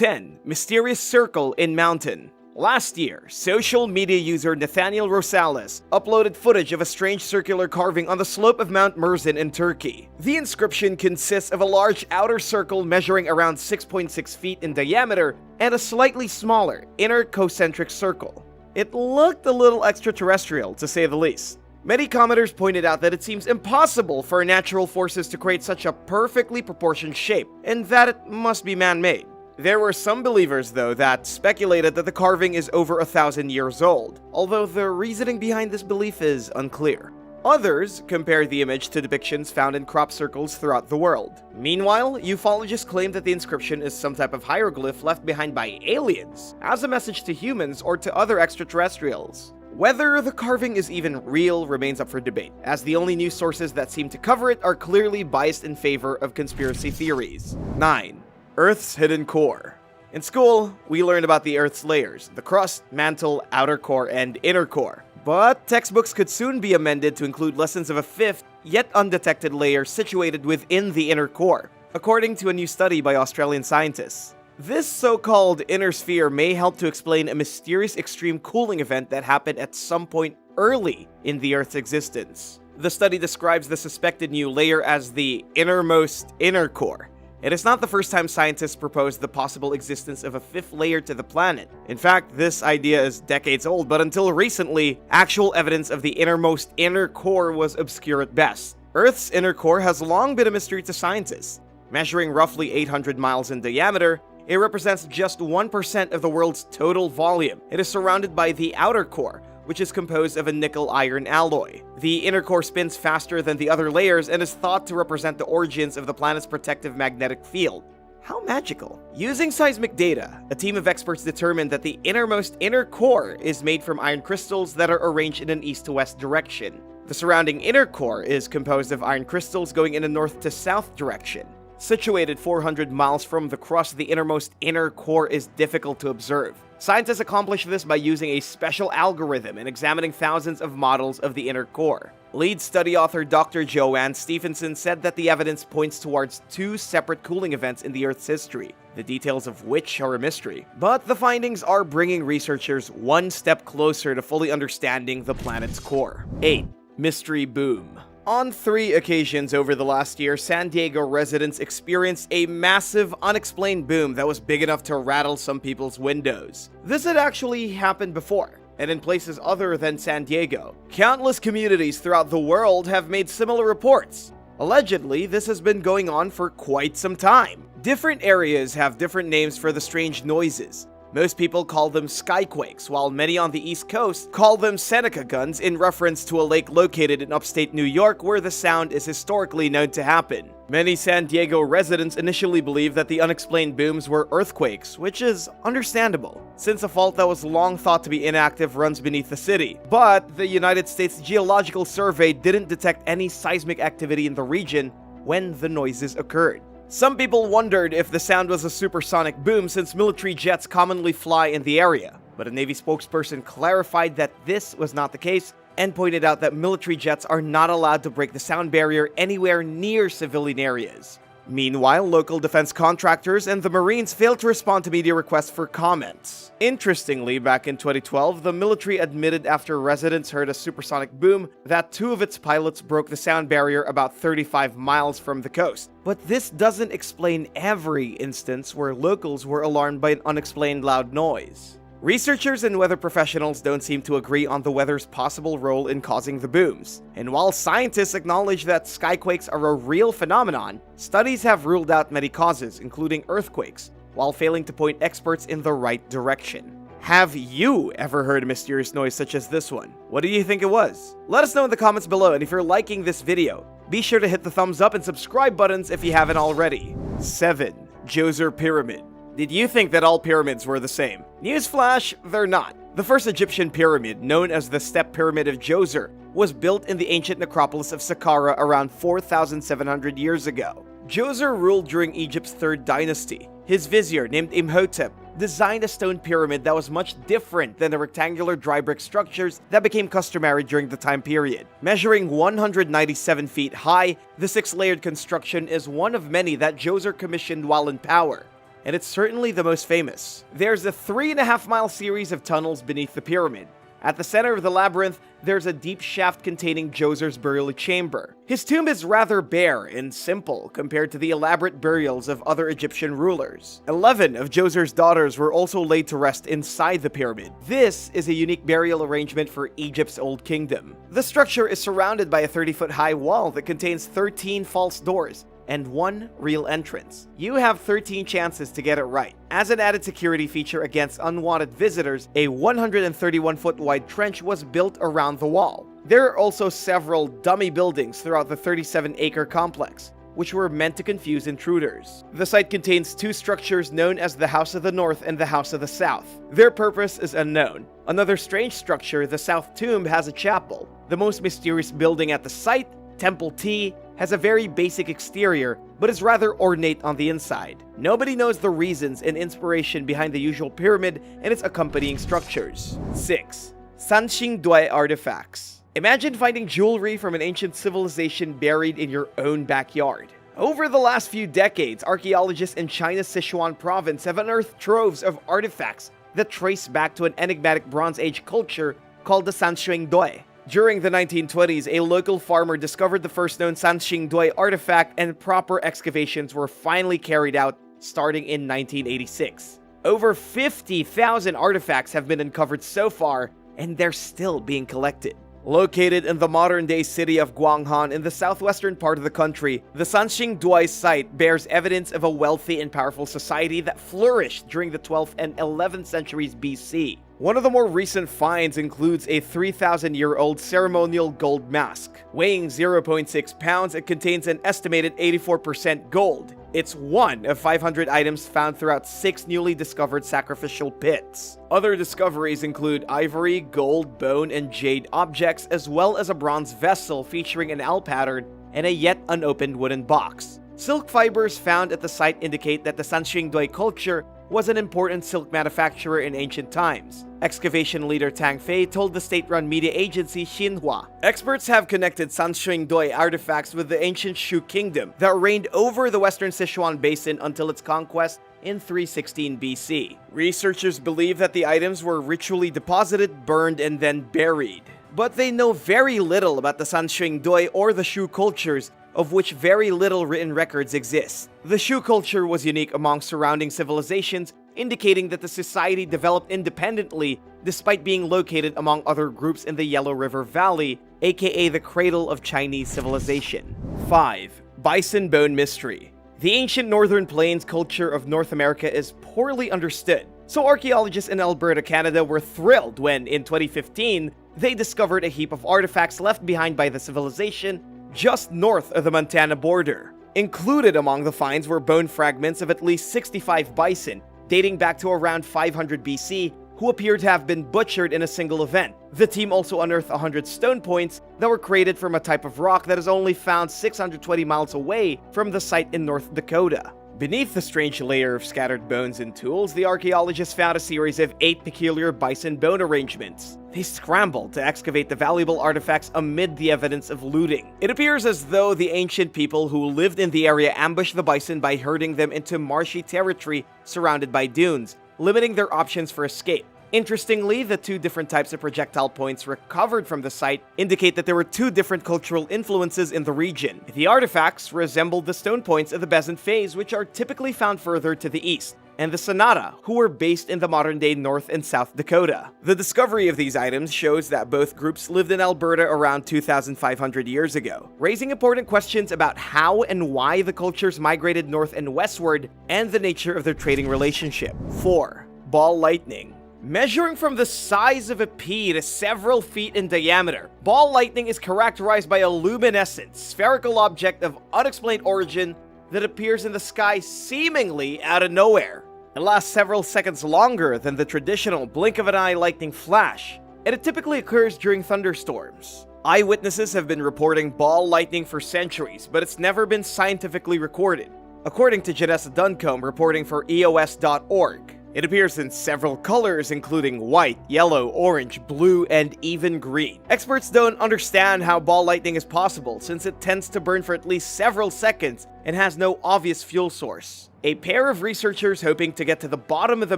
10. Mysterious Circle in Mountain. Last year, social media user Nathaniel Rosales uploaded footage of a strange circular carving on the slope of Mount Mersin in Turkey. The inscription consists of a large outer circle measuring around 6.6 feet in diameter and a slightly smaller inner concentric circle. It looked a little extraterrestrial, to say the least. Many commenters pointed out that it seems impossible for natural forces to create such a perfectly proportioned shape, and that it must be man-made. There were some believers, though, that speculated that the carving is over 1,000 years old, although the reasoning behind this belief is unclear. Others compared the image to depictions found in crop circles throughout the world. Meanwhile, ufologists claim that the inscription is some type of hieroglyph left behind by aliens, as a message to humans or to other extraterrestrials. Whether the carving is even real remains up for debate, as the only news sources that seem to cover it are clearly biased in favor of conspiracy theories. 9. Earth's hidden core. In school, we learned about the Earth's layers: the crust, mantle, outer core, and inner core. But textbooks could soon be amended to include lessons of a fifth, yet undetected layer situated within the inner core, according to a new study by Australian scientists. This so-called inner sphere may help to explain a mysterious extreme cooling event that happened at some point early in the Earth's existence. The study describes the suspected new layer as the innermost inner core. It is not the first time scientists proposed the possible existence of a fifth layer to the planet. In fact, this idea is decades old, but until recently, actual evidence of the innermost inner core was obscure at best. Earth's inner core has long been a mystery to scientists. Measuring roughly 800 miles in diameter, it represents just 1% of the world's total volume. It is surrounded by the outer core, which is composed of a nickel-iron alloy. The inner core spins faster than the other layers and is thought to represent the origins of the planet's protective magnetic field. How magical. Using seismic data, a team of experts determined that the innermost inner core is made from iron crystals that are arranged in an east to west direction. The surrounding inner core is composed of iron crystals going in a north to south direction. Situated 400 miles from the crust, the innermost inner core is difficult to observe. Scientists accomplish this by using a special algorithm and examining thousands of models of the inner core. Lead study author Dr. Joanne Stephenson said that the evidence points towards two separate cooling events in the Earth's history, the details of which are a mystery. But the findings are bringing researchers one step closer to fully understanding the planet's core. 8. Mystery Boom. On 3 occasions over the last year, San Diego residents experienced a massive, unexplained boom that was big enough to rattle some people's windows. This had actually happened before, and in places other than San Diego. Countless communities throughout the world have made similar reports. Allegedly, this has been going on for quite some time. Different areas have different names for the strange noises. Most people call them skyquakes, while many on the East Coast call them Seneca guns in reference to a lake located in upstate New York where the sound is historically known to happen. Many San Diego residents initially believed that the unexplained booms were earthquakes, which is understandable, since a fault that was long thought to be inactive runs beneath the city. But the United States Geological Survey didn't detect any seismic activity in the region when the noises occurred. Some people wondered if the sound was a supersonic boom since military jets commonly fly in the area, but a Navy spokesperson clarified that this was not the case and pointed out that military jets are not allowed to break the sound barrier anywhere near civilian areas. Meanwhile, local defense contractors and the Marines failed to respond to media requests for comments. Interestingly, back in 2012, the military admitted after residents heard a supersonic boom that 2 of its pilots broke the sound barrier about 35 miles from the coast. But this doesn't explain every instance where locals were alarmed by an unexplained loud noise. Researchers and weather professionals don't seem to agree on the weather's possible role in causing the booms. And while scientists acknowledge that skyquakes are a real phenomenon, studies have ruled out many causes, including earthquakes, while failing to point experts in the right direction. Have you ever heard a mysterious noise such as this one? What do you think it was? Let us know in the comments below, and if you're liking this video, be sure to hit the thumbs up and subscribe buttons if you haven't already. 7. Djoser Pyramid. Did you think that all pyramids were the same? Newsflash, they're not. The first Egyptian pyramid, known as the Step Pyramid of Djoser, was built in the ancient necropolis of Saqqara around 4,700 years ago. Djoser ruled during Egypt's 3rd dynasty. His vizier, named Imhotep, designed a stone pyramid that was much different than the rectangular dry brick structures that became customary during the time period. Measuring 197 feet high, the 6-layered construction is one of many that Djoser commissioned while in power. and it's certainly the most famous. There's a 3.5-mile series of tunnels beneath the pyramid. At the center of the labyrinth, there's a deep shaft containing Djoser's burial chamber. His tomb is rather bare and simple compared to the elaborate burials of other Egyptian rulers. 11 of Djoser's daughters were also laid to rest inside the pyramid. This is a unique burial arrangement for Egypt's Old Kingdom. The structure is surrounded by a 30-foot-high wall that contains 13 false doors and 1 real entrance. You have 13 chances to get it right. As an added security feature against unwanted visitors, a 131-foot wide trench was built around the wall. There are also several dummy buildings throughout the 37-acre complex, which were meant to confuse intruders. The site contains 2 structures known as the House of the North and the House of the South. Their purpose is unknown. Another strange structure, the South Tomb, has a chapel. The most mysterious building at the site, Temple T, has a very basic exterior, but is rather ornate on the inside. Nobody knows the reasons and inspiration behind the usual pyramid and its accompanying structures. 6. Sanching Dwai artifacts. Imagine finding jewelry from an ancient civilization buried in your own backyard. Over the last few decades, archaeologists in China's Sichuan province have unearthed troves of artifacts that trace back to an enigmatic Bronze Age culture called the Sanching Dwai. During the 1920s, a local farmer discovered the first known Sanching Dwai artifact, and proper excavations were finally carried out starting in 1986. Over 50,000 artifacts have been uncovered so far, and they're still being collected. Located in the modern-day city of Guanghan in the southwestern part of the country, the Sanching Dwai site bears evidence of a wealthy and powerful society that flourished during the 12th and 11th centuries BC. One of the more recent finds includes a 3,000-year-old ceremonial gold mask. Weighing 0.6 pounds, it contains an estimated 84% gold. It's one of 500 items found throughout 6 newly discovered sacrificial pits. Other discoveries include ivory, gold, bone, and jade objects, as well as a bronze vessel featuring an owl pattern and a yet unopened wooden box. Silk fibers found at the site indicate that the Sanching Dwai culture was an important silk manufacturer in ancient times. Excavation leader Tang Fei told the state-run media agency Xinhua, experts have connected Sanching Dwai artifacts with the ancient Shu kingdom that reigned over the western Sichuan basin until its conquest in 316 BC. Researchers believe that the items were ritually deposited, burned, and then buried. But they know very little about the Sanching Dwai or the Shu cultures, of which very little written records exist. The Shu culture was unique among surrounding civilizations, indicating that the society developed independently despite being located among other groups in the Yellow River Valley, aka the cradle of Chinese civilization. 5. Bison Bone Mystery. The ancient northern plains culture of North America is poorly understood, so archaeologists in Alberta, Canada were thrilled when, in 2015, they discovered a heap of artifacts left behind by the civilization just north of the Montana border. Included among the finds were bone fragments of at least 65 bison, dating back to around 500 BC, who appeared to have been butchered in a single event. The team also unearthed 100 stone points that were created from a type of rock that is only found 620 miles away from the site in North Dakota. Beneath the strange layer of scattered bones and tools, the archaeologists found a series of 8 peculiar bison bone arrangements. They scrambled to excavate the valuable artifacts amid the evidence of looting. It appears as though the ancient people who lived in the area ambushed the bison by herding them into marshy territory surrounded by dunes, limiting their options for escape. Interestingly, the 2 different types of projectile points recovered from the site indicate that there were 2 different cultural influences in the region. The artifacts resembled the stone points of the Besant phase, which are typically found further to the east, and the Sonata, who were based in the modern-day North and South Dakota. The discovery of these items shows that both groups lived in Alberta around 2,500 years ago, raising important questions about how and why the cultures migrated north and westward and the nature of their trading relationship. 4. Ball lightning. Measuring from the size of a pea to several feet in diameter, ball lightning is characterized by a luminescent, spherical object of unexplained origin that appears in the sky seemingly out of nowhere. It lasts several seconds longer than the traditional blink-of-an-eye lightning flash, and it typically occurs during thunderstorms. Eyewitnesses have been reporting ball lightning for centuries, but it's never been scientifically recorded. According to Janessa Duncombe, reporting for EOS.org, it appears in several colors, including white, yellow, orange, blue, and even green. Experts don't understand how ball lightning is possible, since it tends to burn for at least several seconds and has no obvious fuel source. A pair of researchers hoping to get to the bottom of the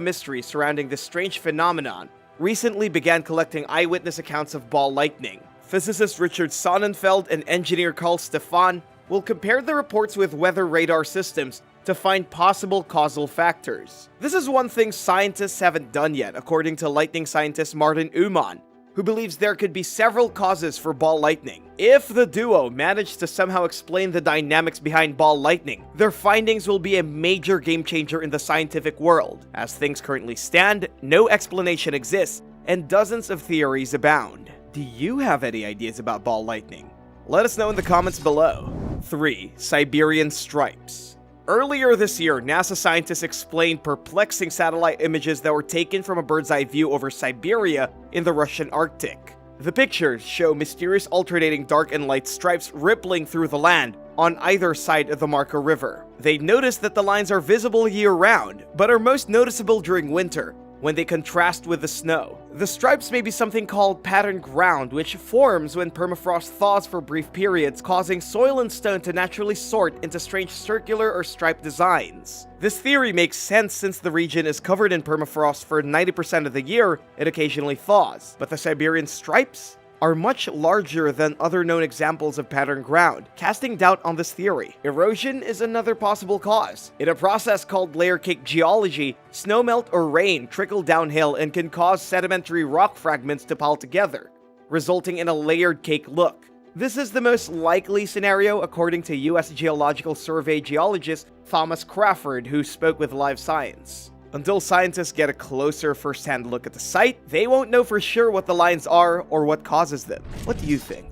mystery surrounding this strange phenomenon recently began collecting eyewitness accounts of ball lightning. Physicist Richard Sonnenfeld and engineer Carl Stefan will compare the reports with weather radar systems to find possible causal factors. This is one thing scientists haven't done yet, according to lightning scientist Martin Uman, who believes there could be several causes for ball lightning. If the duo manage to somehow explain the dynamics behind ball lightning, their findings will be a major game changer in the scientific world. As things currently stand, no explanation exists, and dozens of theories abound. Do you have any ideas about ball lightning? Let us know in the comments below. 3. Siberian Stripes. Earlier this year, NASA scientists explained perplexing satellite images that were taken from a bird's-eye view over Siberia in the Russian Arctic. The pictures show mysterious alternating dark and light stripes rippling through the land on either side of the Marka River. They noticed that the lines are visible year-round, but are most noticeable during winter, when they contrast with the snow. The stripes may be something called patterned ground, which forms when permafrost thaws for brief periods, causing soil and stone to naturally sort into strange circular or striped designs. This theory makes sense since the region is covered in permafrost for 90% of the year. It occasionally thaws. But the Siberian stripes are much larger than other known examples of patterned ground, casting doubt on this theory. Erosion is another possible cause. In a process called layer cake geology, snowmelt or rain trickle downhill and can cause sedimentary rock fragments to pile together, resulting in a layered cake look. This is the most likely scenario according to U.S. Geological Survey geologist Thomas Crawford, who spoke with Live Science. Until scientists get a closer first-hand look at the site, they won't know for sure what the lines are or what causes them. What do you think?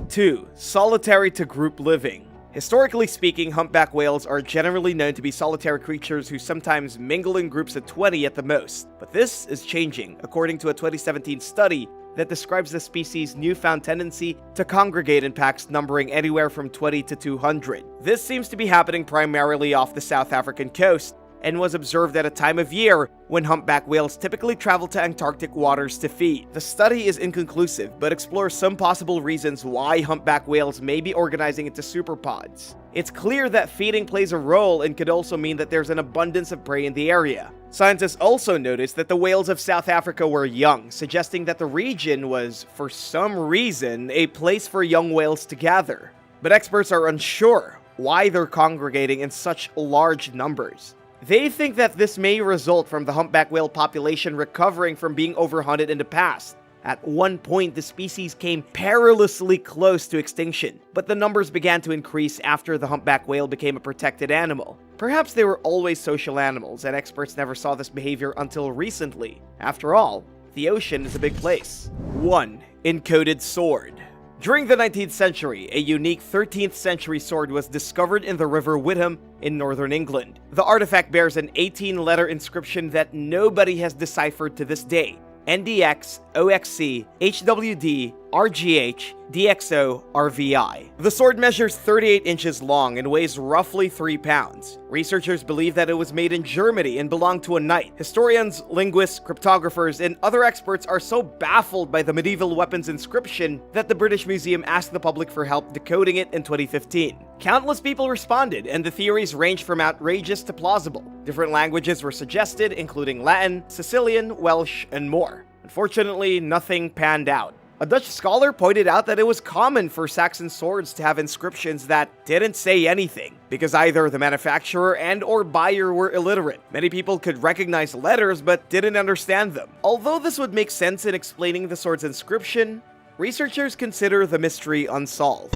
2. Solitary to group living. Historically speaking, humpback whales are generally known to be solitary creatures who sometimes mingle in groups of 20 at the most. But this is changing, according to a 2017 study that describes the species' newfound tendency to congregate in packs numbering anywhere from 20 to 200. This seems to be happening primarily off the South African coast, and was observed at a time of year when humpback whales typically travel to Antarctic waters to feed. The study is inconclusive, but explores some possible reasons why humpback whales may be organizing into superpods. It's clear that feeding plays a role and could also mean that there's an abundance of prey in the area. Scientists also noticed that the whales of South Africa were young, suggesting that the region was, for some reason, a place for young whales to gather. But experts are unsure why they're congregating in such large numbers. They think that this may result from the humpback whale population recovering from being overhunted in the past. At one point, the species came perilously close to extinction, but the numbers began to increase after the humpback whale became a protected animal. Perhaps they were always social animals, and experts never saw this behavior until recently. After all, the ocean is a big place. 1. Encoded sword. During the 19th century, a unique 13th century sword was discovered in the River Witham in northern England. The artifact bears an 18-letter inscription that nobody has deciphered to this day: NDX, OXC, HWD, RGH, DXO, RVI. The sword measures 38 inches long and weighs roughly 3 pounds. Researchers believe that it was made in Germany and belonged to a knight. Historians, linguists, cryptographers, and other experts are so baffled by the medieval weapon's inscription that the British Museum asked the public for help decoding it in 2015. Countless people responded, and the theories ranged from outrageous to plausible. Different languages were suggested, including Latin, Sicilian, Welsh, and more. Unfortunately, nothing panned out. A Dutch scholar pointed out that it was common for Saxon swords to have inscriptions that didn't say anything, because either the manufacturer and/or buyer were illiterate. Many people could recognize letters but didn't understand them. Although this would make sense in explaining the sword's inscription, researchers consider the mystery unsolved.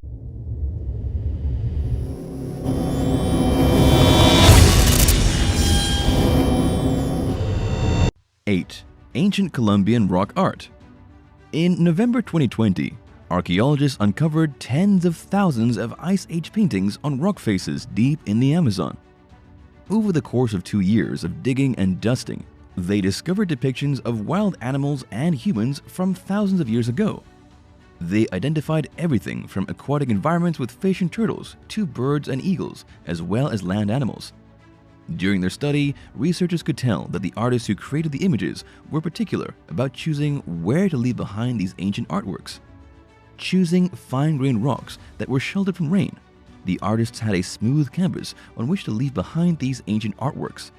8. Ancient Colombian rock art. In November 2020, archaeologists uncovered tens of thousands of Ice Age paintings on rock faces deep in the Amazon. Over the course of 2 years of digging and dusting, they discovered depictions of wild animals and humans from thousands of years ago. They identified everything from aquatic environments with fish and turtles to birds and eagles, as well as land animals. During their study, researchers could tell that the artists who created the images were particular about choosing where to leave behind these ancient artworks. Choosing fine-grained rocks that were sheltered from rain, The artists had a smooth canvas on which to leave behind these ancient artworks.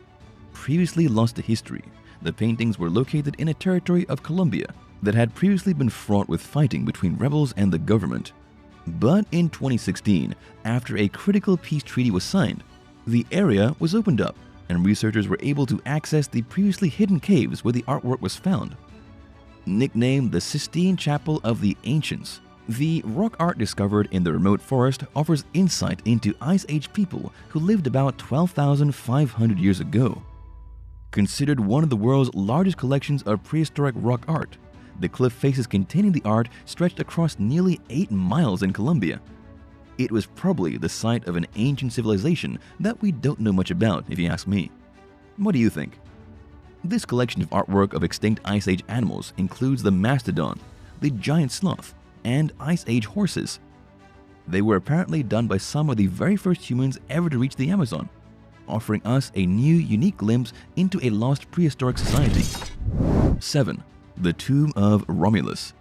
Previously lost to history, the paintings were located in a territory of Colombia that had previously been fraught with fighting between rebels and the government. But in 2016, after a critical peace treaty was signed, the area was opened up and researchers were able to access the previously hidden caves where the artwork was found. Nicknamed the Sistine Chapel of the Ancients, the rock art discovered in the remote forest offers insight into Ice Age people who lived about 12,500 years ago. Considered one of the world's largest collections of prehistoric rock art, the cliff faces containing the art stretched across nearly 8 miles in Colombia. It was probably the site of an ancient civilization that we don't know much about, if you ask me. What do you think? This collection of artwork of extinct Ice Age animals includes the mastodon, the giant sloth, and Ice Age horses. They were apparently done by some of the very first humans ever to reach the Amazon, offering us a new, unique glimpse into a lost prehistoric society. 7. The Tomb of Romulus.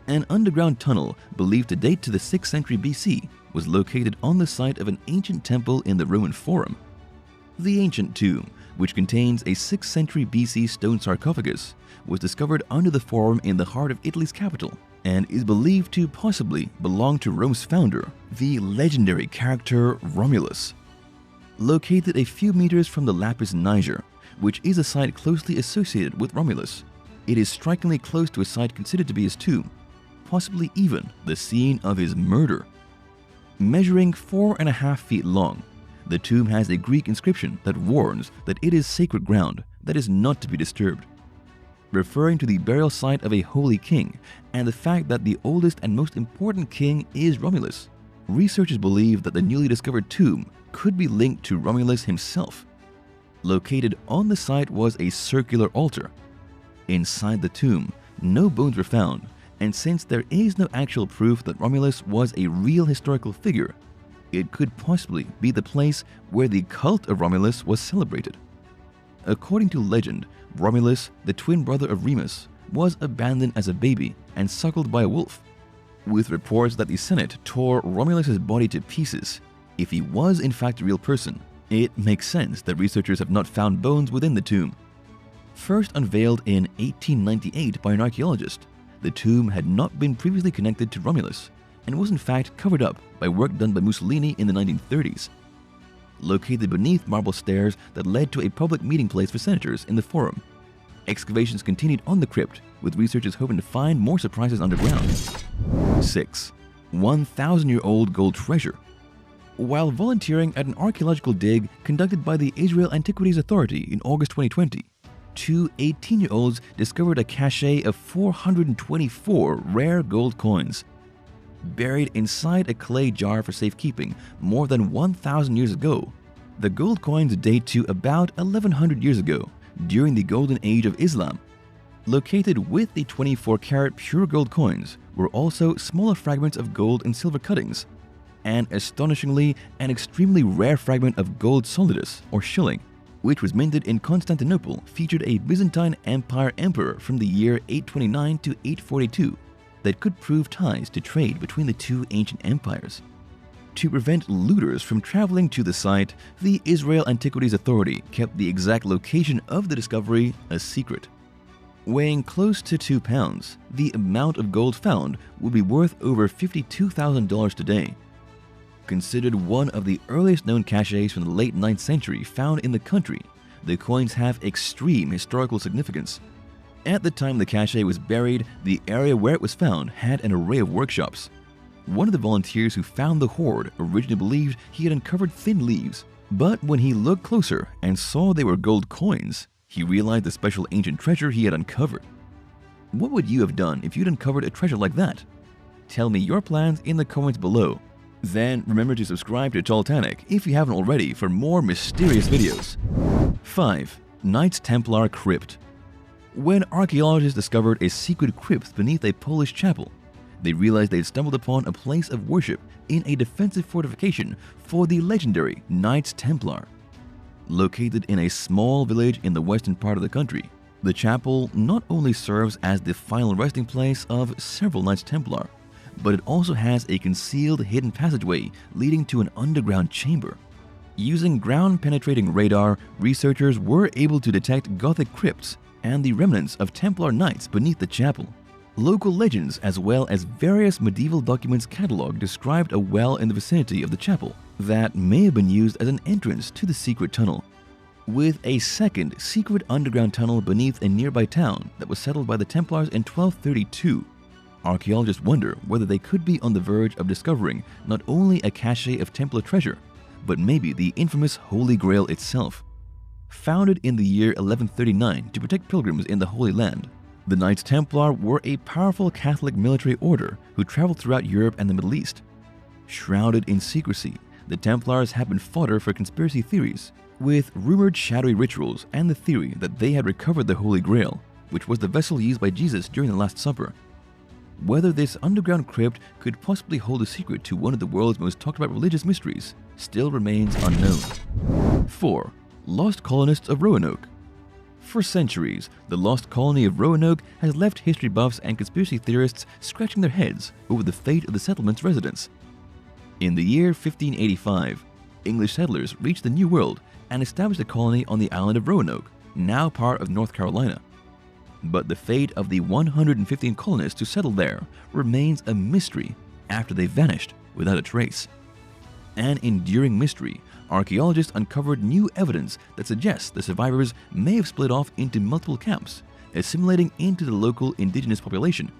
An underground tunnel believed to date to the 6th century BC was located on the site of an ancient temple in the Roman Forum. The ancient tomb, which contains a 6th century BC stone sarcophagus, was discovered under the Forum in the heart of Italy's capital and is believed to possibly belong to Rome's founder, the legendary character Romulus. Located a few meters from the Lapis Niger, which is a site closely associated with Romulus, it is strikingly close to a site considered to be his tomb, possibly even the scene of his murder. Measuring 4.5 feet long, the tomb has a Greek inscription that warns that it is sacred ground that is not to be disturbed. Referring to the burial site of a holy king and the fact that the oldest and most important king is Romulus, researchers believe that the newly discovered tomb could be linked to Romulus himself. Located on the site was a circular altar. Inside the tomb, no bones were found, and since there is no actual proof that Romulus was a real historical figure, it could possibly be the place where the cult of Romulus was celebrated. According to legend, Romulus, the twin brother of Remus, was abandoned as a baby and suckled by a wolf. With reports that the Senate tore Romulus's body to pieces, if he was in fact a real person, it makes sense that researchers have not found bones within the tomb. First unveiled in 1898 by an archaeologist, the tomb had not been previously connected to Romulus and was in fact covered up by work done by Mussolini in the 1930s. Located beneath marble stairs that led to a public meeting place for senators in the Forum, excavations continued on the crypt, with researchers hoping to find more surprises underground. 6. 1,000-year-old gold treasure. While volunteering at an archaeological dig conducted by the Israel Antiquities Authority in August 2020, two 18-year-olds discovered a cache of 424 rare gold coins. Buried inside a clay jar for safekeeping more than 1,000 years ago, the gold coins date to about 1,100 years ago, during the Golden Age of Islam. Located with the 24-karat pure gold coins were also smaller fragments of gold and silver cuttings, and astonishingly an extremely rare fragment of gold solidus or shilling, which was minted in Constantinople, featured a Byzantine Empire emperor from the year 829 to 842 that could prove ties to trade between the two ancient empires. To prevent looters from traveling to the site, the Israel Antiquities Authority kept the exact location of the discovery a secret. Weighing close to 2 pounds, the amount of gold found would be worth over $52,000 today. Considered one of the earliest known caches from the late 9th century found in the country, the coins have extreme historical significance. At the time the cache was buried, the area where it was found had an array of workshops. One of the volunteers who found the hoard originally believed he had uncovered thin leaves, but when he looked closer and saw they were gold coins, he realized the special ancient treasure he had uncovered. What would you have done if you'd uncovered a treasure like that? Tell me your plans in the comments below. Then remember to subscribe to Talltanic if you haven't already for more mysterious videos. 5. Knights Templar Crypt. When archaeologists discovered a secret crypt beneath a Polish chapel, they realized they had stumbled upon a place of worship in a defensive fortification for the legendary Knights Templar. Located in a small village in the western part of the country, the chapel not only serves as the final resting place of several Knights Templar, but it also has a concealed hidden passageway leading to an underground chamber. Using ground-penetrating radar, researchers were able to detect Gothic crypts and the remnants of Templar knights beneath the chapel. Local legends as well as various medieval documents catalog described a well in the vicinity of the chapel that may have been used as an entrance to the secret tunnel. With a second secret underground tunnel beneath a nearby town that was settled by the Templars in 1232, archaeologists wonder whether they could be on the verge of discovering not only a cache of Templar treasure, but maybe the infamous Holy Grail itself. Founded in the year 1139 to protect pilgrims in the Holy Land, the Knights Templar were a powerful Catholic military order who traveled throughout Europe and the Middle East. Shrouded in secrecy, the Templars have been fodder for conspiracy theories, with rumored shadowy rituals and the theory that they had recovered the Holy Grail, which was the vessel used by Jesus during the Last Supper. Whether this underground crypt could possibly hold a secret to one of the world's most talked about religious mysteries still remains unknown. 4. Lost colonists of Roanoke. For centuries, the lost colony of Roanoke has left history buffs and conspiracy theorists scratching their heads over the fate of the settlement's residents. In the year 1585, English settlers reached the New World and established a colony on the island of Roanoke, now part of North Carolina. But the fate of the 115 colonists who settled there remains a mystery after they vanished without a trace. An enduring mystery, archaeologists uncovered new evidence that suggests the survivors may have split off into multiple camps, assimilating into the local indigenous population.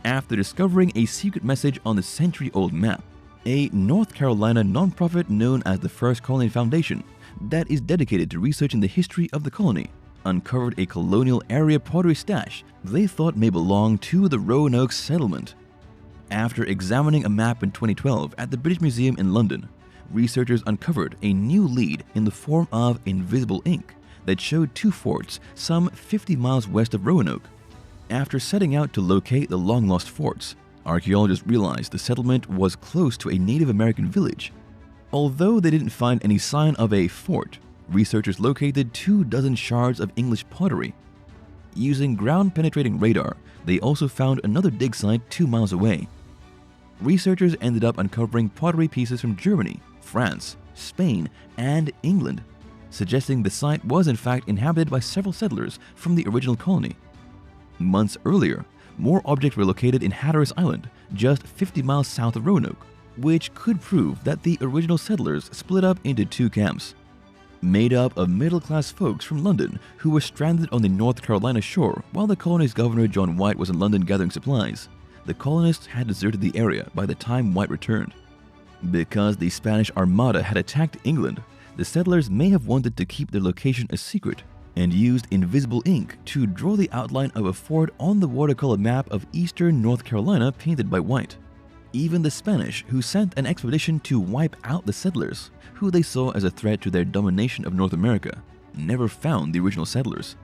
After discovering a secret message on the century-old map, a North Carolina nonprofit known as the First Colony Foundation that is dedicated to researching the history of the colony uncovered a colonial area pottery stash they thought may belong to the Roanoke settlement. After examining a map in 2012 at the British Museum in London, researchers uncovered a new lead in the form of invisible ink that showed two forts some 50 miles west of Roanoke. After setting out to locate the long-lost forts, archaeologists realized the settlement was close to a Native American village. Although they didn't find any sign of a fort, researchers located 24 shards of English pottery. Using ground-penetrating radar, they also found another dig site 2 miles away. Researchers ended up uncovering pottery pieces from Germany, France, Spain, and England, suggesting the site was in fact inhabited by several settlers from the original colony. Months earlier, more objects were located in Hatteras Island, just 50 miles south of Roanoke, which could prove that the original settlers split up into two camps. Made up of middle-class folks from London who were stranded on the North Carolina shore while the colony's governor John White was in London gathering supplies, the colonists had deserted the area by the time White returned. Because the Spanish Armada had attacked England, the settlers may have wanted to keep their location a secret and used invisible ink to draw the outline of a fort on the watercolor map of eastern North Carolina painted by White. Even the Spanish, who sent an expedition to wipe out the settlers, who they saw as a threat to their domination of North America, never found the original settlers.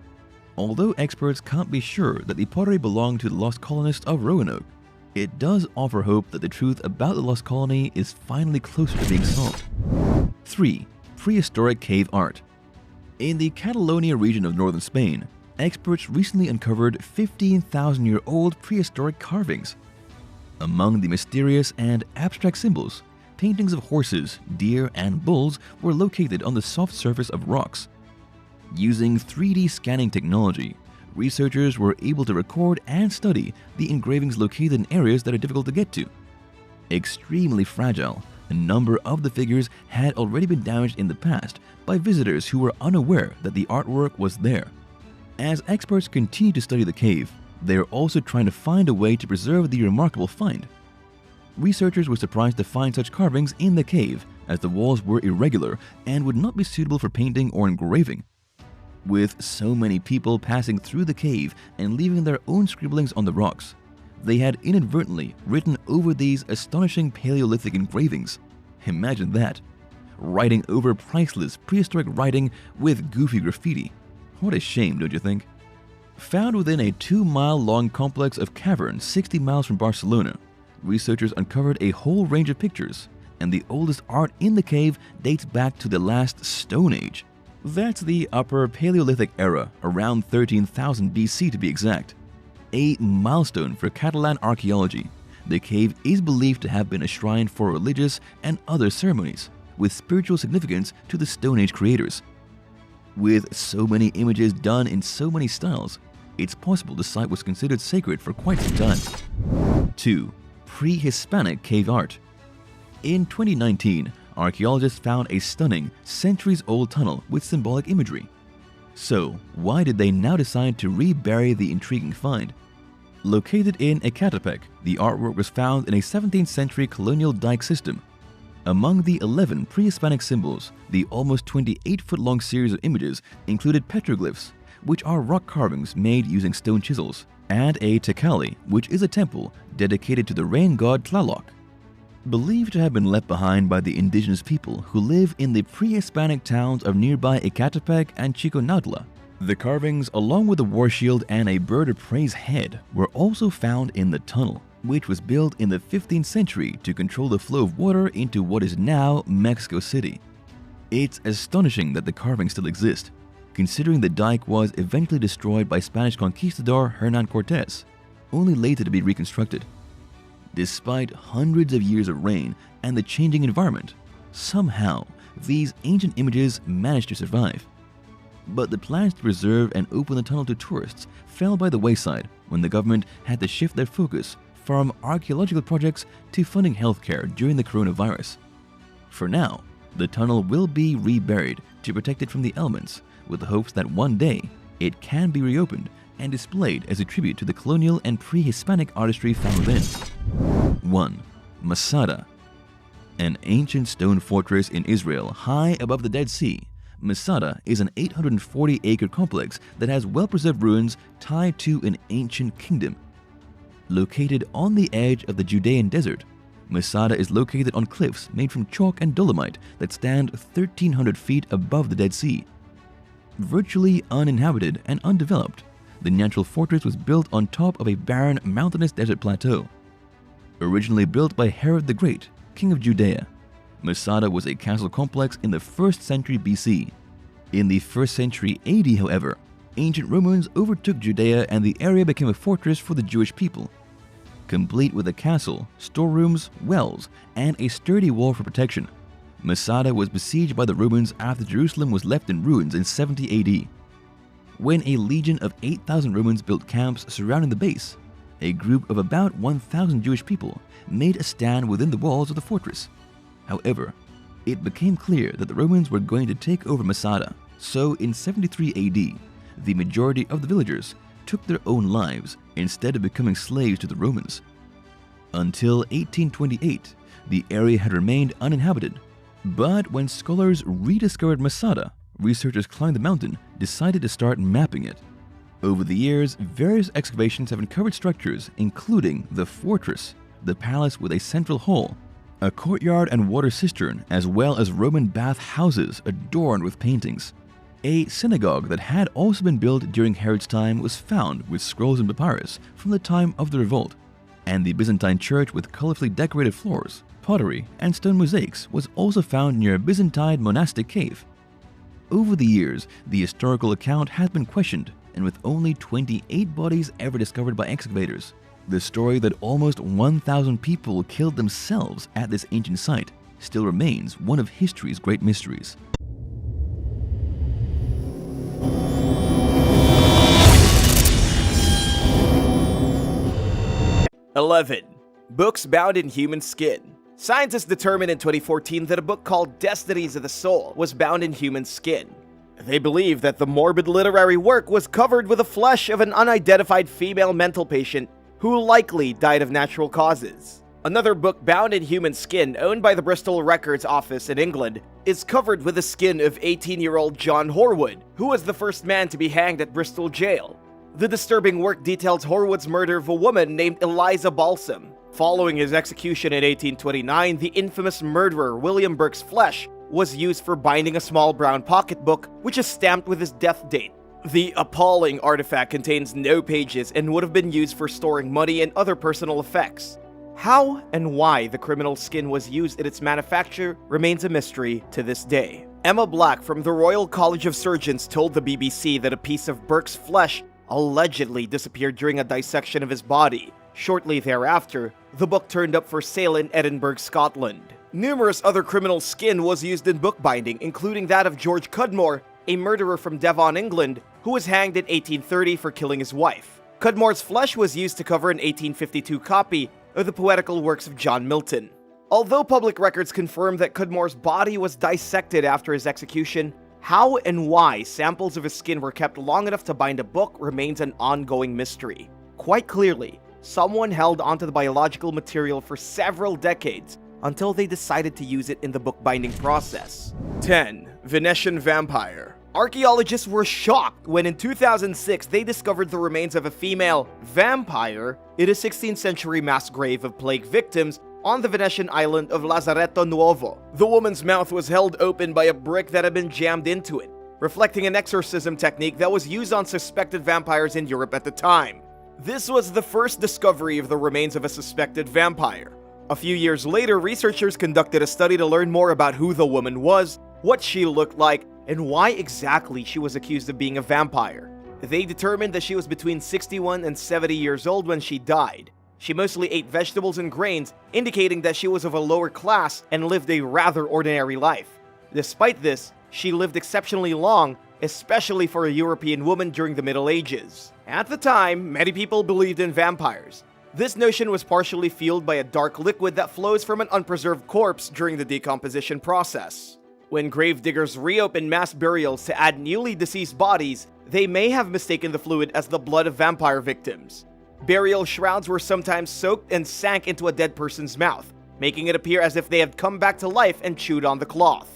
Although experts can't be sure that the pottery belonged to the lost colonists of Roanoke, it does offer hope that the truth about the lost colony is finally closer to being solved. 3. Prehistoric cave art. In the Catalonia region of northern Spain, experts recently uncovered 15,000-year-old prehistoric carvings. Among the mysterious and abstract symbols, paintings of horses, deer, and bulls were located on the soft surface of rocks. Using 3D scanning technology, researchers were able to record and study the engravings located in areas that are difficult to get to. Extremely fragile, a number of the figures had already been damaged in the past by visitors who were unaware that the artwork was there. As experts continue to study the cave, they are also trying to find a way to preserve the remarkable find. Researchers were surprised to find such carvings in the cave, as the walls were irregular and would not be suitable for painting or engraving. With so many people passing through the cave and leaving their own scribblings on the rocks, they had inadvertently written over these astonishing Paleolithic engravings. Imagine that, writing over priceless prehistoric writing with goofy graffiti. What a shame, don't you think? Found within a 2-mile-long complex of caverns 60 miles from Barcelona, researchers uncovered a whole range of pictures, and the oldest art in the cave dates back to the last Stone Age. That's the Upper Paleolithic era, around 13,000 BC to be exact. A milestone for Catalan archaeology, the cave is believed to have been a shrine for religious and other ceremonies, with spiritual significance to the Stone Age creators. With so many images done in so many styles, it's possible the site was considered sacred for quite some time. 2. Prehispanic cave art. In 2019, archaeologists found a stunning, centuries-old tunnel with symbolic imagery. So, why did they now decide to rebury the intriguing find? Located in Ecatepec, the artwork was found in a 17th century colonial dike system. Among the 11 pre-Hispanic symbols, the almost 28-foot-long series of images included petroglyphs, which are rock carvings made using stone chisels, and a tecali, which is a temple dedicated to the rain god Tlaloc. Believed to have been left behind by the indigenous people who live in the pre-Hispanic towns of nearby Ecatepec and Chiconautla. The carvings, along with a war shield and a bird of prey's head, were also found in the tunnel, which was built in the 15th century to control the flow of water into what is now Mexico City. It's astonishing that the carvings still exist, considering the dike was eventually destroyed by Spanish conquistador Hernan Cortes, only later to be reconstructed. Despite hundreds of years of rain and the changing environment, somehow these ancient images managed to survive. But the plans to preserve and open the tunnel to tourists fell by the wayside when the government had to shift their focus from archaeological projects to funding healthcare during the coronavirus. For now, the tunnel will be reburied to protect it from the elements, with the hopes that one day it can be reopened and displayed as a tribute to the colonial and pre-Hispanic artistry found within. 1. Masada. An ancient stone fortress in Israel high above the Dead Sea, Masada is an 840-acre complex that has well-preserved ruins tied to an ancient kingdom. Located on the edge of the Judean desert, Masada is located on cliffs made from chalk and dolomite that stand 1,300 feet above the Dead Sea. Virtually uninhabited and undeveloped, the natural fortress was built on top of a barren mountainous desert plateau. Originally built by Herod the Great, king of Judea, Masada was a castle complex in the 1st century BC. In the 1st century AD, however, ancient Romans overtook Judea and the area became a fortress for the Jewish people. Complete with a castle, storerooms, wells, and a sturdy wall for protection, Masada was besieged by the Romans after Jerusalem was left in ruins in 70 AD. When a legion of 8,000 Romans built camps surrounding the base, a group of about 1,000 Jewish people made a stand within the walls of the fortress. However, it became clear that the Romans were going to take over Masada, so in 73 AD, the majority of the villagers took their own lives instead of becoming slaves to the Romans. Until 1828, the area had remained uninhabited, but when scholars rediscovered Masada, researchers climbed the mountain, decided to start mapping it. Over the years, various excavations have uncovered structures including the fortress, the palace with a central hall, a courtyard and water cistern, as well as Roman bath houses adorned with paintings. A synagogue that had also been built during Herod's time was found with scrolls and papyrus from the time of the revolt, and the Byzantine church with colorfully decorated floors, pottery, and stone mosaics was also found near a Byzantine monastic cave. Over the years, the historical account has been questioned, and with only 28 bodies ever discovered by excavators, the story that almost 1,000 people killed themselves at this ancient site still remains one of history's great mysteries. Books bound in human skin. Scientists determined in 2014 that a book called Destinies of the Soul was bound in human skin. They believe that the morbid literary work was covered with the flesh of an unidentified female mental patient who likely died of natural causes. Another book bound in human skin, owned by the Bristol Records Office in England, is covered with the skin of 18-year-old John Horwood, who was the first man to be hanged at Bristol Jail. The disturbing work details Horwood's murder of a woman named Eliza Balsam. Following his execution in 1829, the infamous murderer William Burke's flesh was used for binding a small brown pocketbook, which is stamped with his death date. The appalling artifact contains no pages and would have been used for storing money and other personal effects. How and why the criminal's skin was used in its manufacture remains a mystery to this day. Emma Black from the Royal College of Surgeons told the BBC that a piece of Burke's flesh allegedly disappeared during a dissection of his body. Shortly thereafter, the book turned up for sale in Edinburgh, Scotland. Numerous other criminal skin was used in bookbinding, including that of George Cudmore, a murderer from Devon, England, who was hanged in 1830 for killing his wife. Cudmore's flesh was used to cover an 1852 copy of the poetical works of John Milton. Although public records confirm that Cudmore's body was dissected after his execution, how and why samples of his skin were kept long enough to bind a book remains an ongoing mystery. Quite clearly, someone held onto the biological material for several decades until they decided to use it in the bookbinding process. 10. Venetian Vampire. Archaeologists were shocked when in 2006 they discovered the remains of a female vampire in a 16th century mass grave of plague victims on the Venetian island of Lazaretto Nuovo. The woman's mouth was held open by a brick that had been jammed into it, reflecting an exorcism technique that was used on suspected vampires in Europe at the time. This was the first discovery of the remains of a suspected vampire. A few years later, researchers conducted a study to learn more about who the woman was, what she looked like, and why exactly she was accused of being a vampire. They determined that she was between 61 and 70 years old when she died. She mostly ate vegetables and grains, indicating that she was of a lower class and lived a rather ordinary life. Despite this, she lived exceptionally long, especially for a European woman during the Middle Ages. At the time, many people believed in vampires. This notion was partially fueled by a dark liquid that flows from an unpreserved corpse during the decomposition process. When gravediggers reopened mass burials to add newly deceased bodies, they may have mistaken the fluid as the blood of vampire victims. Burial shrouds were sometimes soaked and sank into a dead person's mouth, making it appear as if they had come back to life and chewed on the cloth.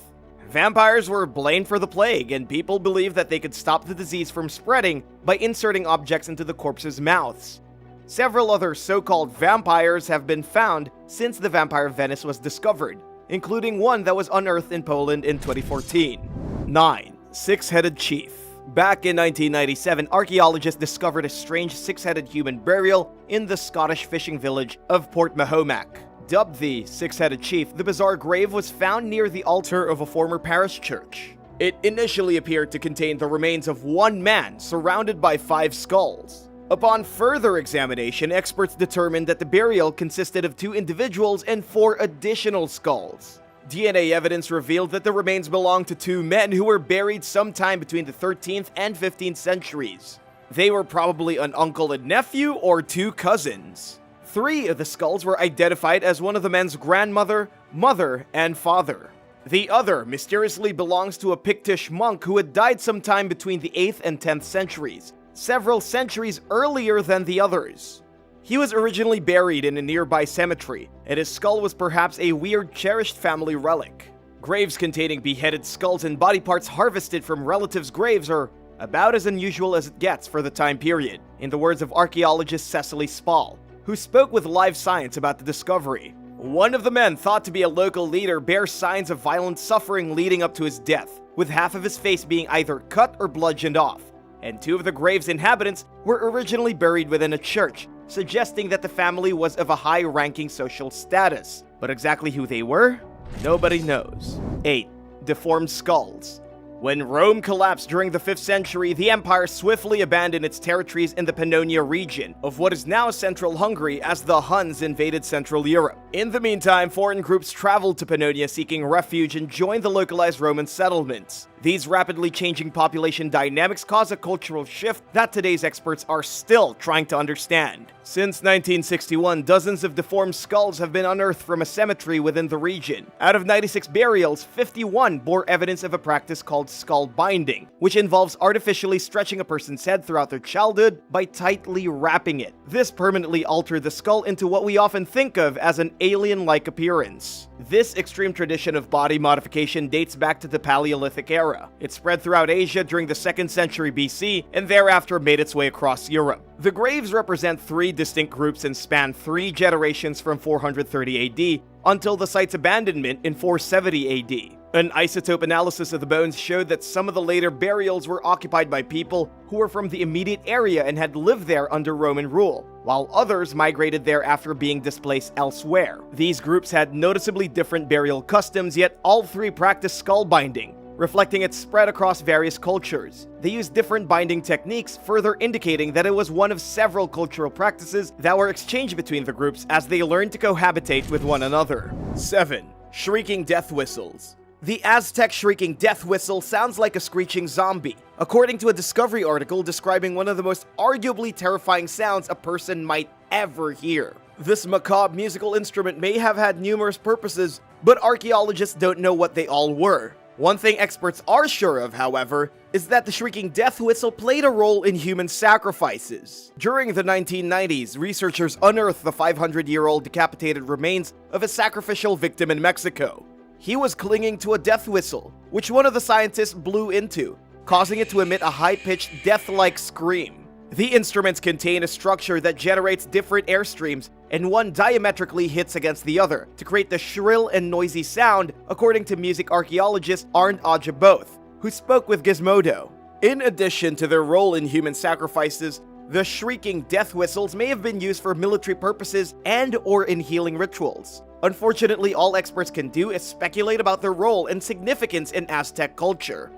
Vampires were blamed for the plague, and people believed that they could stop the disease from spreading by inserting objects into the corpses' mouths. Several other so-called vampires have been found since the vampire of Venice was discovered, including one that was unearthed in Poland in 2014. 9. Six-Headed Chief. Back in 1997, archaeologists discovered a strange six-headed human burial in the Scottish fishing village of Port Mahomac. Dubbed the Six-Headed Chief, the bizarre grave was found near the altar of a former parish church. It initially appeared to contain the remains of one man surrounded by 5 skulls. Upon further examination, experts determined that the burial consisted of 2 individuals and 4 additional skulls. DNA evidence revealed that the remains belonged to 2 men who were buried sometime between the 13th and 15th centuries. They were probably an uncle and nephew or 2 cousins. 3 of the skulls were identified as one of the men's grandmother, mother, and father. The other mysteriously belongs to a Pictish monk who had died sometime between the 8th and 10th centuries, several centuries earlier than the others. He was originally buried in a nearby cemetery, and his skull was perhaps a weird, cherished family relic. Graves containing beheaded skulls and body parts harvested from relatives' graves are about as unusual as it gets for the time period, in the words of archaeologist Cecily Spall, who spoke with Live Science about the discovery. One of the men, thought to be a local leader, bears signs of violent suffering leading up to his death, with half of his face being either cut or bludgeoned off. And 2 of the grave's inhabitants were originally buried within a church, suggesting that the family was of a high-ranking social status. But exactly who they were? Nobody knows. 8. Deformed Skulls. When Rome collapsed during the 5th century, the empire swiftly abandoned its territories in the Pannonia region of what is now central Hungary as the Huns invaded Central Europe. In the meantime, foreign groups traveled to Pannonia seeking refuge and joined the localized Roman settlements. These rapidly changing population dynamics cause a cultural shift that today's experts are still trying to understand. Since 1961, dozens of deformed skulls have been unearthed from a cemetery within the region. Out of 96 burials, 51 bore evidence of a practice called skull binding, which involves artificially stretching a person's head throughout their childhood by tightly wrapping it. This permanently altered the skull into what we often think of as an alien-like appearance. This extreme tradition of body modification dates back to the Paleolithic era. It spread throughout Asia during the 2nd century BC and thereafter made its way across Europe. The graves represent 3 distinct groups and span 3 generations from 430 AD until the site's abandonment in 470 AD. An isotope analysis of the bones showed that some of the later burials were occupied by people who were from the immediate area and had lived there under Roman rule, while others migrated there after being displaced elsewhere. These groups had noticeably different burial customs, yet all 3 practiced skull binding. reflecting its spread across various cultures. They used different binding techniques, further indicating that it was one of several cultural practices that were exchanged between the groups as they learned to cohabitate with one another. 7. Shrieking death whistles. The Aztec shrieking death whistle sounds like a screeching zombie, according to a Discovery article describing one of the most arguably terrifying sounds a person might ever hear. This macabre musical instrument may have had numerous purposes, but archaeologists don't know what they all were. One thing experts are sure of, however, is that the shrieking death whistle played a role in human sacrifices. During the 1990s, researchers unearthed the 500-year-old decapitated remains of a sacrificial victim in Mexico. He was clinging to a death whistle, which one of the scientists blew into, causing it to emit a high-pitched, death-like scream. The instruments contain a structure that generates different air streams, and one diametrically hits against the other to create the shrill and noisy sound, according to music archaeologist Arnd Ajaboth, who spoke with Gizmodo. In addition to their role in human sacrifices, the shrieking death whistles may have been used for military purposes and/or in healing rituals. Unfortunately, all experts can do is speculate about their role and significance in Aztec culture.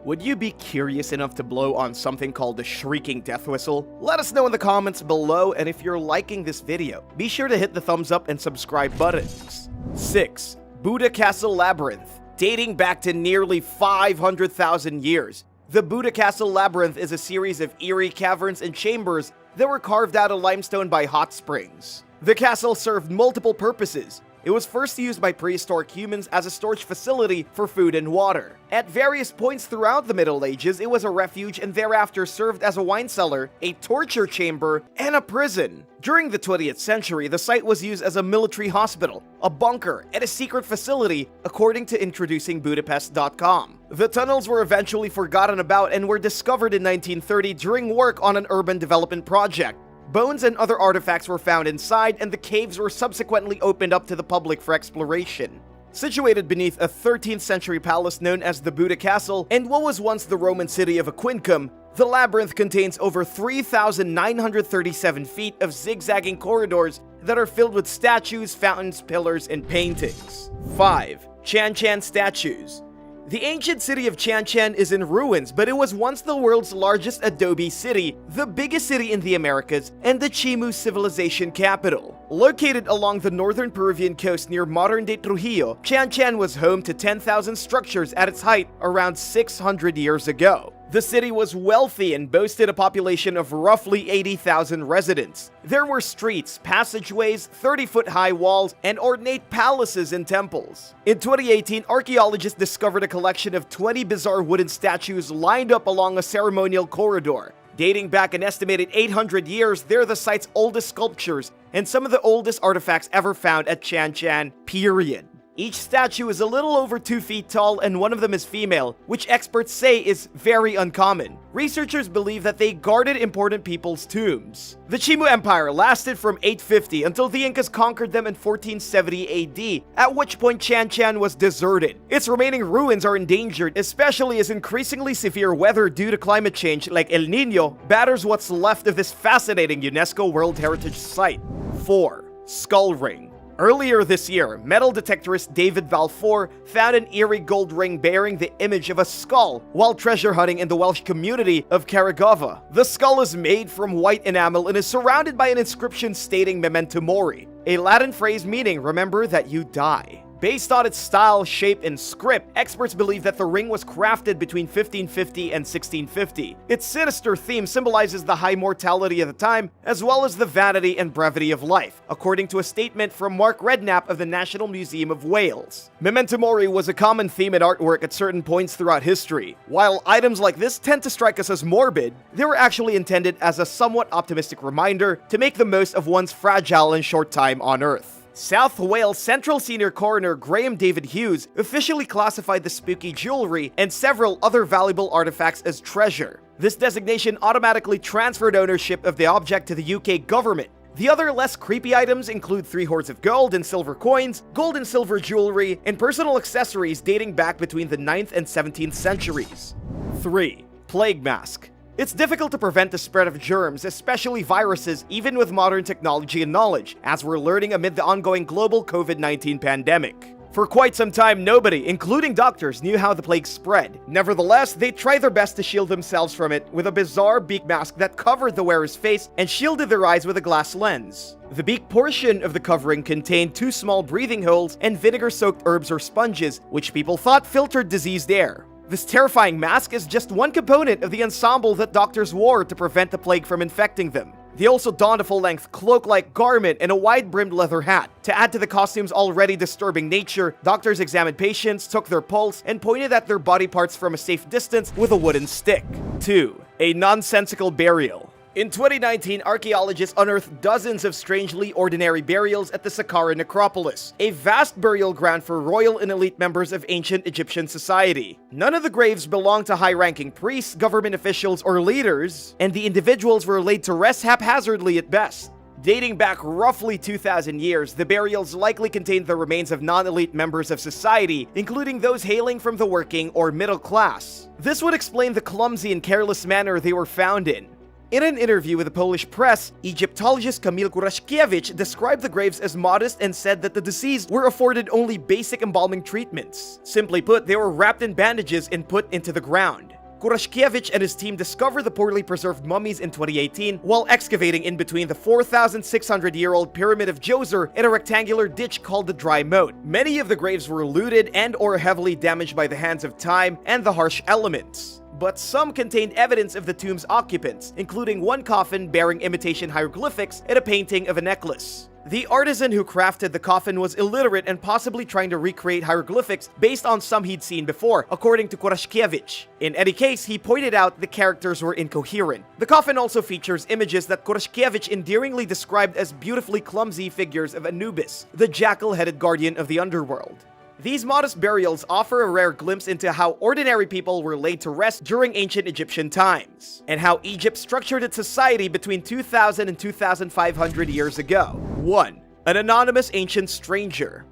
Would you be curious enough to blow on something called the shrieking death whistle? Let us know in the comments below, and if you're liking this video, be sure to hit the thumbs up and subscribe buttons. 6. Buddha Castle Labyrinth. Dating back to nearly 500,000 years, the Buddha Castle Labyrinth is a series of eerie caverns and chambers that were carved out of limestone by hot springs. The castle served multiple purposes. It was first used by prehistoric humans as a storage facility for food and water. At various points throughout the Middle Ages, it was a refuge and thereafter served as a wine cellar, a torture chamber, and a prison. During the 20th century, the site was used as a military hospital, a bunker, and a secret facility, according to introducingbudapest.com. The tunnels were eventually forgotten about and were discovered in 1930 during work on an urban development project. Bones and other artifacts were found inside, and the caves were subsequently opened up to the public for exploration. Situated beneath a 13th century palace known as the Buddha Castle and what was once the Roman city of Aquincum, the labyrinth contains over 3,937 feet of zigzagging corridors that are filled with statues, fountains, pillars, and paintings. 5. Chanchan statues. The ancient city of Chanchan is in ruins, but it was once the world's largest adobe city, the biggest city in the Americas, and the Chimu civilization capital. Located along the northern Peruvian coast near modern-day Trujillo, Chanchan was home to 10,000 structures at its height around 600 years ago. The city was wealthy and boasted a population of roughly 80,000 residents. There were streets, passageways, 30-foot-high walls, and ornate palaces and temples. In 2018, archaeologists discovered a collection of 20 bizarre wooden statues lined up along a ceremonial corridor. Dating back an estimated 800 years, they're the site's oldest sculptures and some of the oldest artifacts ever found at Chanchan, period. Each statue is a little over 2 feet tall, and one of them is female, which experts say is very uncommon. Researchers believe that they guarded important people's tombs. The Chimu Empire lasted from 850 until the Incas conquered them in 1470 AD, at which point Chanchan was deserted. Its remaining ruins are endangered, especially as increasingly severe weather due to climate change like El Niño batters what's left of this fascinating UNESCO World Heritage Site. 4. Skull Ring. Earlier this year, metal detectorist David Balfour found an eerie gold ring bearing the image of a skull while treasure hunting in the Welsh community of Carrigova. The skull is made from white enamel and is surrounded by an inscription stating Memento Mori, a Latin phrase meaning remember that you die. Based on its style, shape, and script, experts believe that the ring was crafted between 1550 and 1650. Its sinister theme symbolizes the high mortality of the time, as well as the vanity and brevity of life, according to a statement from Mark Redknapp of the National Museum of Wales. Memento Mori was a common theme in artwork at certain points throughout history. While items like this tend to strike us as morbid, they were actually intended as a somewhat optimistic reminder to make the most of one's fragile and short time on Earth. South Wales Central Senior Coroner Graham David Hughes officially classified the spooky jewelry and several other valuable artifacts as treasure. This designation automatically transferred ownership of the object to the UK government. The other less creepy items include 3 hoards of gold and silver coins, gold and silver jewelry, and personal accessories dating back between the 9th and 17th centuries. 3. Plague Mask. It's difficult to prevent the spread of germs, especially viruses, even with modern technology and knowledge, as we're learning amid the ongoing global COVID-19 pandemic. For quite some time, nobody, including doctors, knew how the plague spread. Nevertheless, they tried their best to shield themselves from it with a bizarre beak mask that covered the wearer's face and shielded their eyes with a glass lens. The beak portion of the covering contained 2 small breathing holes and vinegar-soaked herbs or sponges, which people thought filtered diseased air. This terrifying mask is just one component of the ensemble that doctors wore to prevent the plague from infecting them. They also donned a full-length cloak-like garment and a wide-brimmed leather hat. To add to the costume's already disturbing nature, doctors examined patients, took their pulse, and pointed at their body parts from a safe distance with a wooden stick. 2. A nonsensical burial. In 2019, archaeologists unearthed dozens of strangely ordinary burials at the Saqqara necropolis, a vast burial ground for royal and elite members of ancient Egyptian society. None of the graves belonged to high-ranking priests, government officials, or leaders, and the individuals were laid to rest haphazardly at best. Dating back roughly 2,000 years, the burials likely contained the remains of non-elite members of society, including those hailing from the working or middle class. This would explain the clumsy and careless manner they were found in. In an interview with the Polish press, Egyptologist Kamil Kuraszkiewicz described the graves as modest and said that the deceased were afforded only basic embalming treatments. Simply put, they were wrapped in bandages and put into the ground. Kuraszkiewicz and his team discovered the poorly preserved mummies in 2018 while excavating in between the 4,600-year-old Pyramid of Djoser and a rectangular ditch called the Dry Moat. Many of the graves were looted and/or heavily damaged by the hands of time and the harsh elements. But some contained evidence of the tomb's occupants, including one coffin bearing imitation hieroglyphics and a painting of a necklace. The artisan who crafted the coffin was illiterate and possibly trying to recreate hieroglyphics based on some he'd seen before, according to Kuraszkiewicz. In any case, he pointed out the characters were incoherent. The coffin also features images that Kuraszkiewicz endearingly described as beautifully clumsy figures of Anubis, the jackal-headed guardian of the underworld. These modest burials offer a rare glimpse into how ordinary people were laid to rest during ancient Egyptian times, and how Egypt structured its society between 2,000 and 2,500 years ago. 1. An anonymous ancient stranger.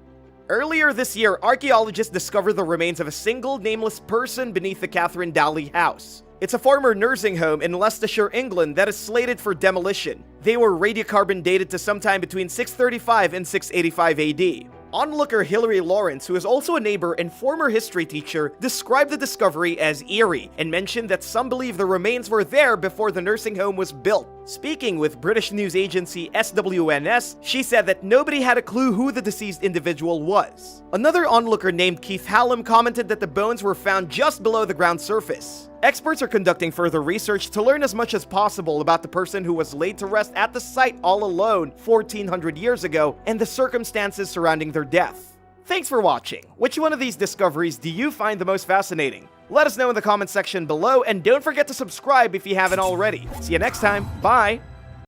Earlier this year, archaeologists discovered the remains of a single nameless person beneath the Catherine Daly house. It's a former nursing home in Leicestershire, England that is slated for demolition. They were radiocarbon dated to sometime between 635 and 685 AD. Onlooker Hilary Lawrence, who is also a neighbor and former history teacher, described the discovery as eerie and mentioned that some believe the remains were there before the nursing home was built. Speaking with British news agency SWNS, she said that nobody had a clue who the deceased individual was. Another onlooker named Keith Hallam commented that the bones were found just below the ground surface. Experts are conducting further research to learn as much as possible about the person who was laid to rest at the site all alone 1,400 years ago and the circumstances surrounding their death. Thanks for watching. Which one of these discoveries do you find the most fascinating? Let us know in the comment section below, and don't forget to subscribe if you haven't already. See you next time. Bye!